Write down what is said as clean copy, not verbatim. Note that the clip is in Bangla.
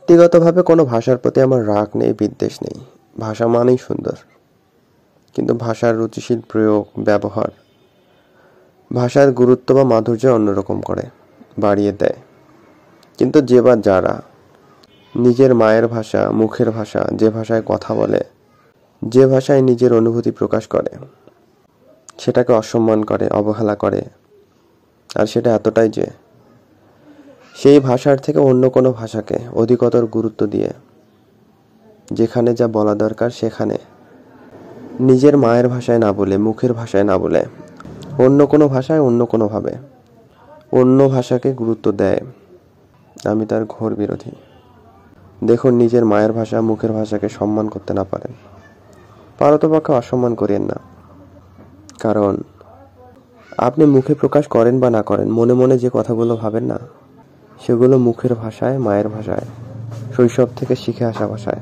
ব্যক্তিগতভাবে কোনো ভাষার প্রতি আমার রাগ নেই, বিদ্বেষ নেই। ভাষা মানেই সুন্দর, কিন্তু ভাষার রুচিশীল প্রয়োগ, ব্যবহার ভাষার গুরুত্ব বা মাধুর্য অন্যরকম করে, বাড়িয়ে দেয়। কিন্তু যে বা যারা নিজের মায়ের ভাষা, মুখের ভাষা, যে ভাষায় কথা বলে, যে ভাষায় নিজের অনুভূতি প্রকাশ করে, সেটাকে অসম্মান করে, অবহেলা করে, আর সেটা এতটাই যে সেই ভাষার থেকে অন্য কোনো ভাষাকে অধিকতর গুরুত্ব দিয়ে যেখানে যা বলা দরকার সেখানে নিজের মায়ের ভাষায় না বলে, মুখের ভাষায় না বলে, অন্য কোনো ভাষায় অন্য কোনোভাবে অন্য ভাষাকে গুরুত্ব দেয়, আমি তার ঘোর বিরোধী। দেখুন, নিজের মায়ের ভাষা, মুখের ভাষাকে সম্মান করতে না পারেন, পারতপক্ষে অসম্মান করেন না। কারণ আপনি মুখে প্রকাশ করেন বা না করেন, মনে মনে যে কথাগুলো ভাবেন না, সেগুলো মুখের ভাষায়, মায়ের ভাষায়, শৈশব থেকে শিখে আসা ভাষায়